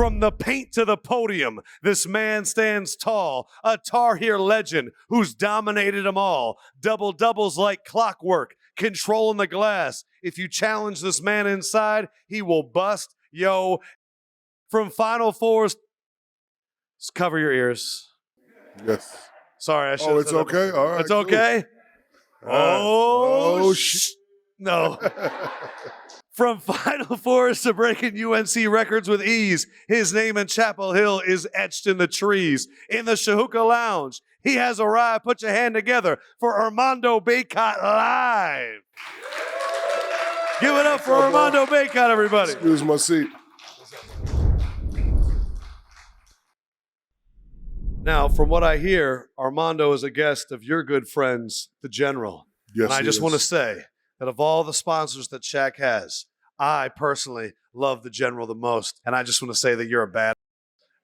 From the paint to the podium, this man stands tall, a Tar Heel legend who's dominated them all. Double-doubles like clockwork, controlling the glass. If you challenge this man inside, he will bust. Yo, from Final Fours, cover your ears. Yes. Sorry, I should. Oh, it's okay? All right. It's okay? Oh, No. From Final Fours to breaking UNC records with ease, his name in Chapel Hill is etched in the trees. In the Shahuka Lounge, he has arrived. Put your hand together for Armando Bacot live. Give it up for Armando Bacot, everybody. Excuse my seat. Now, from what I hear, Armando is a guest of your good friends, the General. Yes, and I just want to say that of all the sponsors that Shaq has, I personally love the General the most. And I just want to say that you're a bad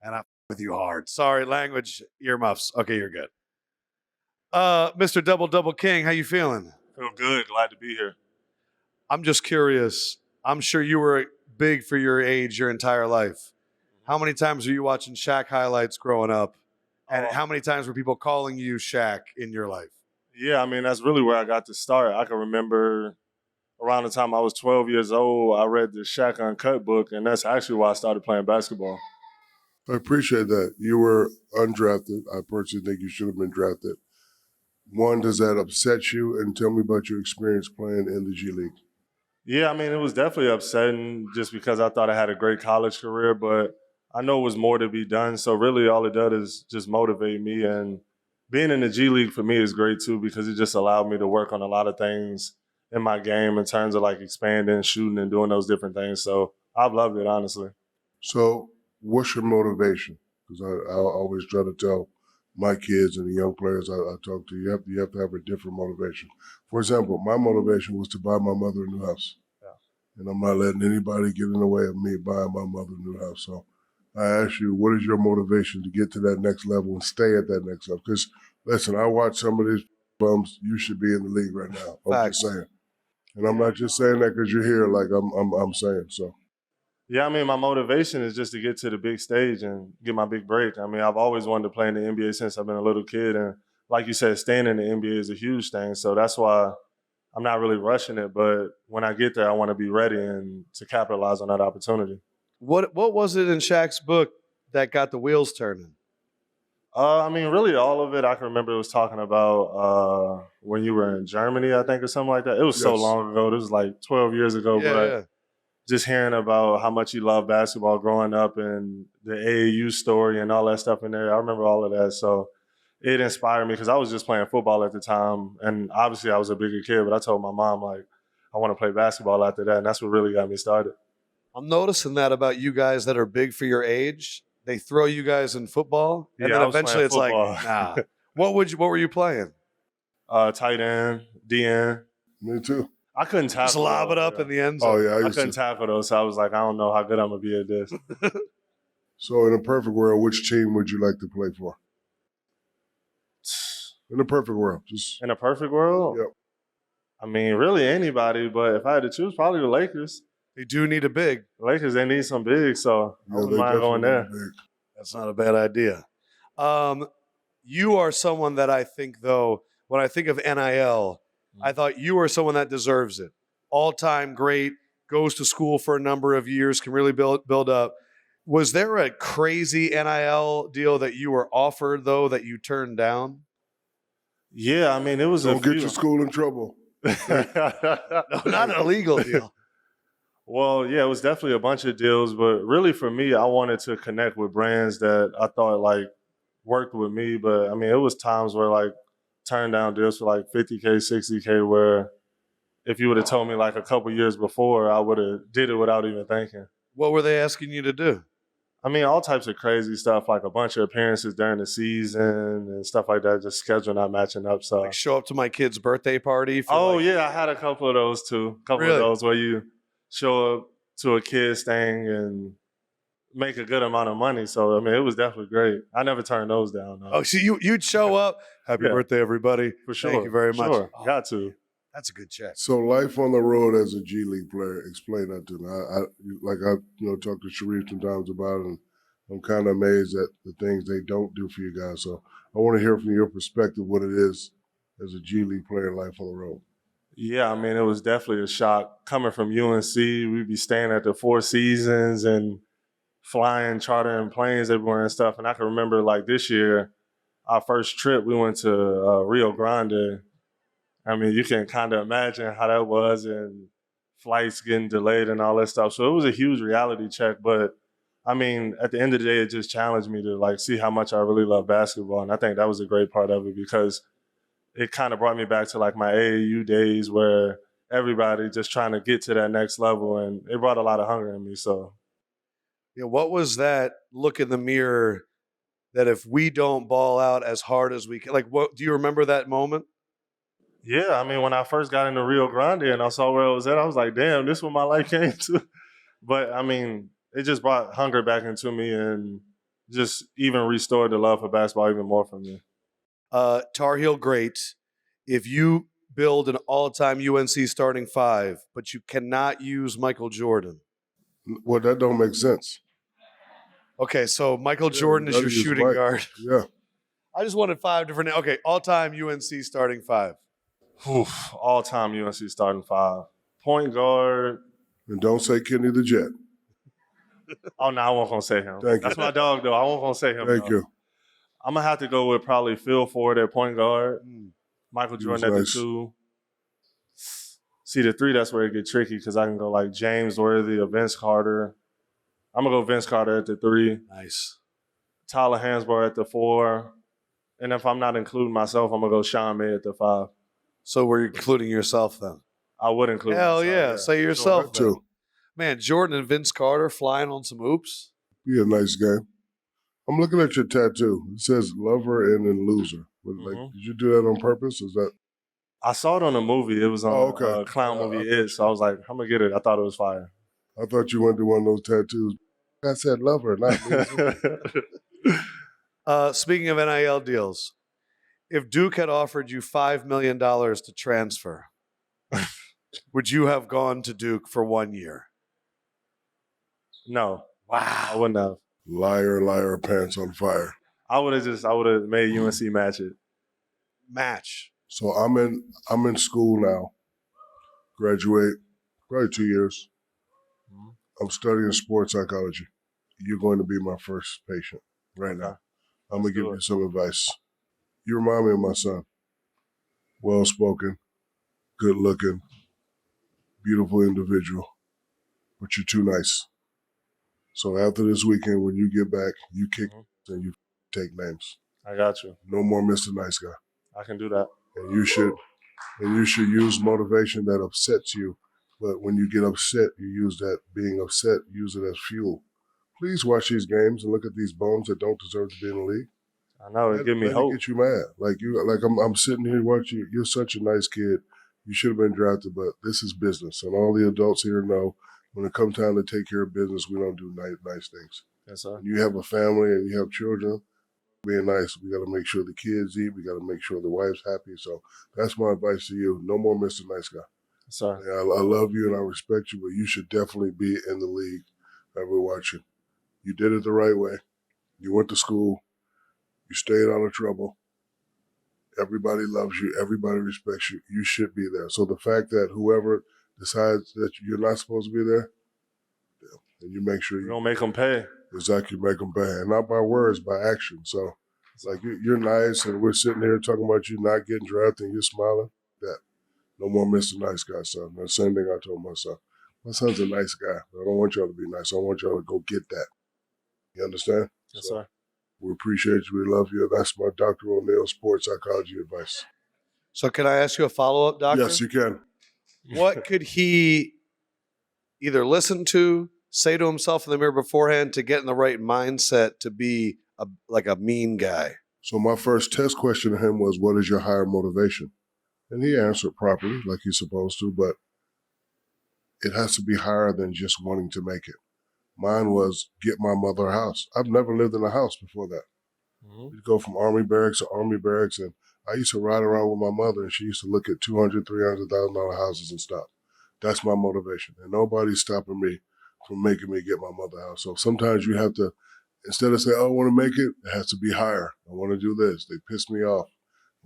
and I'm with you hard. Sorry, language, earmuffs. Okay, you're good. Mr. Double King, how you feeling? Feel good. Glad to be here. I'm just curious. I'm sure you were big for your age your entire life. How many times were you watching Shaq highlights growing up? And how many times were people calling you Shaq in your life? Yeah, I mean, that's really where I got to start. I can remember around the time I was 12 years old, I read the Shaq Uncut book, and that's actually why I started playing basketball. I appreciate that. You were undrafted. I personally think you should have been drafted. One, does that upset you? And tell me about your experience playing in the G League. Yeah, I mean, it was definitely upsetting just because I thought I had a great college career, but I know it was more to be done. So really all it does is just motivate me. And being in the G League for me is great too because it just allowed me to work on a lot of things in my game in terms of like expanding, shooting, and doing those different things. So I've loved it, honestly. So what's your motivation? Because I always try to tell my kids and the young players I talk to, you have to have a different motivation. For example, my motivation was to buy my mother a new house. Yeah. And I'm not letting anybody get in the way of me buying my mother a new house. So I ask you, what is your motivation to get to that next level and stay at that next level? Because, listen, I watch some of these bums. You should be in the league right now. I'm just saying. And I'm not just saying that because you're here like I'm saying. So. Yeah, I mean, my motivation is just to get to the big stage and get my big break. I mean, I've always wanted to play in the NBA since I've been a little kid. And like you said, staying in the NBA is a huge thing. So that's why I'm not really rushing it. But when I get there, I want to be ready and to capitalize on that opportunity. What was it in Shaq's book that got the wheels turning? I mean, really all of it. I can remember it was talking about when you were in Germany, I think, or something like that. It was so long ago. This was like 12 years ago. But just hearing about how much you love basketball growing up and the AAU story and all that stuff in there, I remember all of that. So it inspired me because I was just playing football at the time. And obviously I was a bigger kid, but I told my mom, like, I want to play basketball after that. And that's what really got me started. I'm noticing that about you guys that are big for your age. They throw you guys in football, and then eventually it's football. Like, nah. What were you playing? Tight end, DN. Me too. I couldn't tackle. Just lob it up in the end zone. Oh, yeah. I couldn't tackle those, so I was like, I don't know how good I'm going to be at this. So in a perfect world, which team would you like to play for? In a perfect world. In a perfect world? Yep. I mean, really anybody, but if I had to choose, probably the Lakers. They do need a big. The Lakers, they need some big, so I wouldn't mind going there. That's not a bad idea. You are someone that I think, though, when I think of NIL, I thought you were someone that deserves it. All-time great, goes to school for a number of years, can really build up. Was there a crazy NIL deal that you were offered, though, that you turned down? Yeah, I mean, it was Don't get your school in trouble. No, not an illegal deal. Well, yeah, it was definitely a bunch of deals, but really for me, I wanted to connect with brands that I thought like worked with me. But I mean, it was times where like turned down deals for like 50K, 60K, where if you would have told me like a couple years before, I would have did it without even thinking. What were they asking you to do? I mean, all types of crazy stuff, like a bunch of appearances during the season and stuff like that, just schedule not matching up. So like show up to my kid's birthday party? Yeah, I had a couple of those too. A couple of those where you show up to a kid's thing and make a good amount of money. So, I mean, it was definitely great. I never turned those down. Oh, so you'd show up. Happy birthday, everybody. For sure. Thank you very much. Sure. Got to. That's a good check. So life on the road as a G League player, explain that to me. I talk to Sharif sometimes about it, and I'm kind of amazed at the things they don't do for you guys. So I want to hear from your perspective what it is as a G League player, life on the road. Yeah, I mean, it was definitely a shock coming from UNC. We'd be staying at the Four Seasons and flying, chartering planes everywhere and stuff. And I can remember like this year, our first trip, we went to Rio Grande. I mean, you can kind of imagine how that was, and flights getting delayed and all that stuff. So it was a huge reality check. But I mean, at the end of the day, it just challenged me to like see how much I really love basketball. And I think that was a great part of it because it kind of brought me back to like my AAU days where everybody just trying to get to that next level, and it brought a lot of hunger in me. So, yeah, what was that look in the mirror that if we don't ball out as hard as we can, like, what do you remember that moment? yeah, I mean, when I first got into Rio Grande and I saw where I was at, I was like, damn, this is what my life came to. But I mean, it just brought hunger back into me and just even restored the love for basketball even more for me. Tar Heel great. If you build an all-time UNC starting five, but you cannot use Michael Jordan. Well, that don't make sense. Okay, so Michael Jordan is your shooting guard. Yeah. I just wanted 5 different. Okay, all-time UNC starting five. Oof, all-time UNC starting five. Point guard. And don't say Kenny the Jet. Oh, no, I won't gonna say him. Thank That's you. my dog, though. I won't gonna say him. Thank you. I'm gonna have to go with probably Phil Ford at point guard, Michael Jordan at the 2. See, the 3, that's where it get tricky because I can go like James Worthy or Vince Carter. I'm gonna go Vince Carter at the 3. Nice. Tyler Hansbrough at the 4. And if I'm not including myself, I'm gonna go Sean May at the 5. So we're including yourself then? I would include Hell myself. yeah. Say yourself too. Man, Jordan and Vince Carter flying on some oops. Be a nice game. I'm looking at your tattoo. It says lover and then loser. Like, did you do that on purpose? Is that? I saw it on a movie. It was on a clown movie, It. So I was like, I'm gonna get it. I thought it was fire. I thought you went to one of those tattoos. I said lover, not loser. Speaking of NIL deals, if Duke had offered you $5 million to transfer, would you have gone to Duke for 1 year? No. Wow. I wouldn't have. Liar, liar, pants on fire. I would have made UNC match it. Match. So I'm in school now. Graduate, probably 2 years. I'm studying sports psychology. You're going to be my first patient right now. I'm going to give you some advice. You remind me of my son. Well-spoken, good-looking, beautiful individual, but you're too nice. So after this weekend, when you get back, you kick and you take names. I got you. No more Mr. Nice Guy. I can do that. And you should use motivation that upsets you. But when you get upset, you use that being upset, use it as fuel. Please watch these games and look at these bums that don't deserve to be in the league. I know, it give me hope. Get you mad. I'm sitting here watching you. You're such a nice kid. You should have been drafted, but this is business. And all the adults here know when it comes time to take care of business, we don't do nice things. Yes, sir. When you have a family and you have children, being nice, we got to make sure the kids eat. We got to make sure the wife's happy. So that's my advice to you. No more Mr. Nice Guy. Yes, sir. I love you and I respect you, but you should definitely be in the league that we're watching. You did it the right way. You went to school. You stayed out of trouble. Everybody loves you. Everybody respects you. You should be there. So the fact that whoever decides that you're not supposed to be there, and you make sure you don't make them pay. Exactly, make them pay. And not by words, by action. So it's like you're nice, and we're sitting here talking about you not getting drafted, and you're smiling. That no more Mr. Nice Guy, son. That's the same thing I told my son. My son's a nice guy, but I don't want y'all to be nice. I want y'all to go get that. You understand? Yes, sir. We appreciate you. We love you. That's my Dr. O'Neill sports psychology advice. So can I ask you a follow-up, doctor? Yes, you can. What could he either listen to, say to himself in the mirror beforehand to get in the right mindset to be like a mean guy? So my first test question to him was, what is your higher motivation? And he answered properly, like he's supposed to, but it has to be higher than just wanting to make it. Mine was get my mother a house. I've never lived in a house before that. We'd go from Army barracks to Army barracks, and I used to ride around with my mother, and she used to look at $200,000, $300,000 houses and stop. That's my motivation, and nobody's stopping me from making me get my mother house. So sometimes you have to, instead of saying, "Oh, I want to make it," it has to be higher. I want to do this. They piss me off.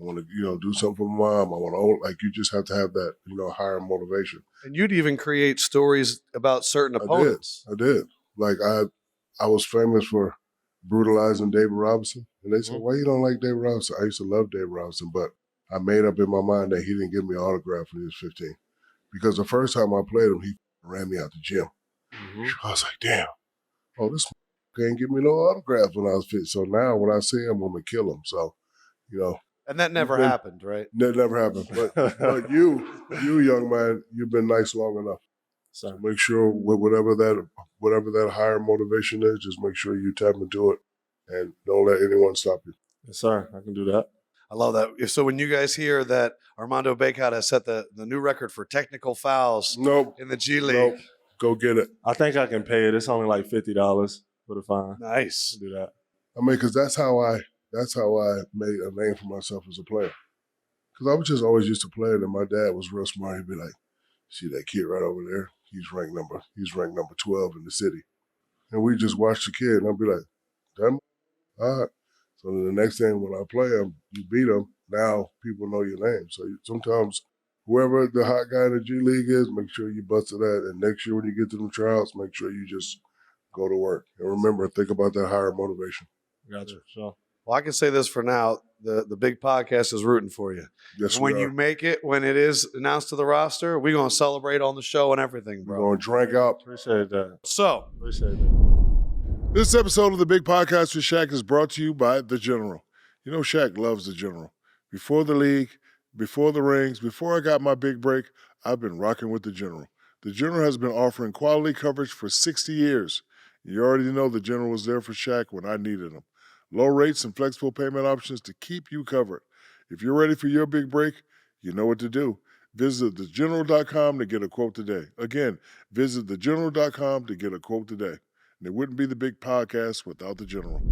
I want to, do something for my mom. I want to own. Like, you just have to have that, higher motivation. And you'd even create stories about certain opponents. I did. Like, I was famous for brutalizing David Robinson, and they said, "Why you don't like David Robinson?" I used to love David Robinson, but I made up in my mind that he didn't give me an autograph when he was 15. Because the first time I played him, he ran me out the gym. I was like, damn, this can't give me no autograph when I was 15. So now when I see him, I'm going to kill him. So, And that never happened, right? That never happened. But you, young man, you've been nice long enough. So make sure whatever that higher motivation is, just make sure you tap into it and don't let anyone stop you. Yes, sir. I can do that. I love that. So when you guys hear that Armando Bacot has set the new record for technical fouls in the G League. Go get it. I think I can pay it. It's only like $50 for the fine. Nice. Do that. I mean, because that's how I made a name for myself as a player. Because I was just always used to play it, and my dad was real smart. He'd be like, "See that kid right over there? He's ranked number 12 in the city." And we just watch the kid, and I'd be like, "Damn, all right." So then the next thing when I play him, you beat him. Now people know your name. So sometimes whoever the hot guy in the G League is, make sure you busted that. And next year when you get to them tryouts, make sure you just go to work. And remember, think about that higher motivation. Gotcha. Sure. Well, I can say this for now. The big podcast is rooting for you. Yes, and when you make it, when it is announced to the roster, we're going to celebrate on the show and everything, bro. We're going to drink up. Appreciate that. Appreciate that. This episode of the Big Podcast with Shaq is brought to you by The General. You know Shaq loves The General. Before the league, before the rings, before I got my big break, I've been rocking with The General. The General has been offering quality coverage for 60 years. You already know The General was there for Shaq when I needed him. Low rates and flexible payment options to keep you covered. If you're ready for your big break, you know what to do. Visit thegeneral.com to get a quote today. Again, visit thegeneral.com to get a quote today. And it wouldn't be the Big Podcast without The General.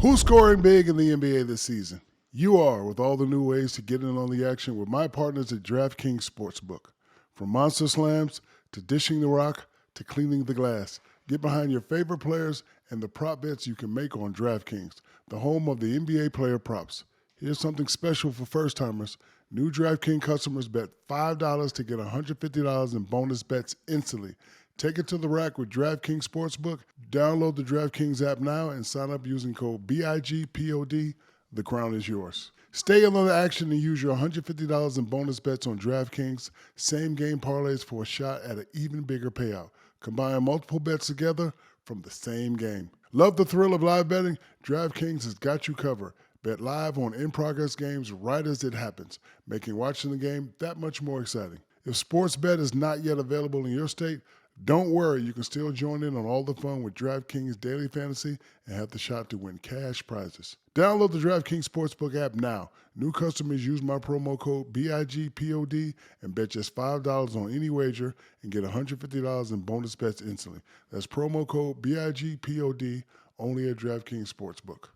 Who's scoring big in the NBA this season? You are, with all the new ways to get in on the action with my partners at DraftKings Sportsbook. From Monster Slams to Dishing the Rock to Cleaning the Glass, get behind your favorite players and the prop bets you can make on DraftKings, the home of the NBA player props. Here's something special for first-timers. New DraftKings customers bet $5 to get $150 in bonus bets instantly. Take it to the rack with DraftKings Sportsbook. Download the DraftKings app now and sign up using code BIGPOD. The crown is yours. Stay in on the action and use your $150 in bonus bets on DraftKings. Same game parlays for a shot at an even bigger payout. Combine multiple bets together from the same game. Love the thrill of live betting? DraftKings has got you covered. Bet live on in-progress games right as it happens, making watching the game that much more exciting. If sports bet is not yet available in your state, don't worry, you can still join in on all the fun with DraftKings Daily Fantasy and have the shot to win cash prizes. Download the DraftKings Sportsbook app now. New customers use my promo code BIGPOD and bet just $5 on any wager and get $150 in bonus bets instantly. That's promo code BIGPOD only at DraftKings Sportsbook.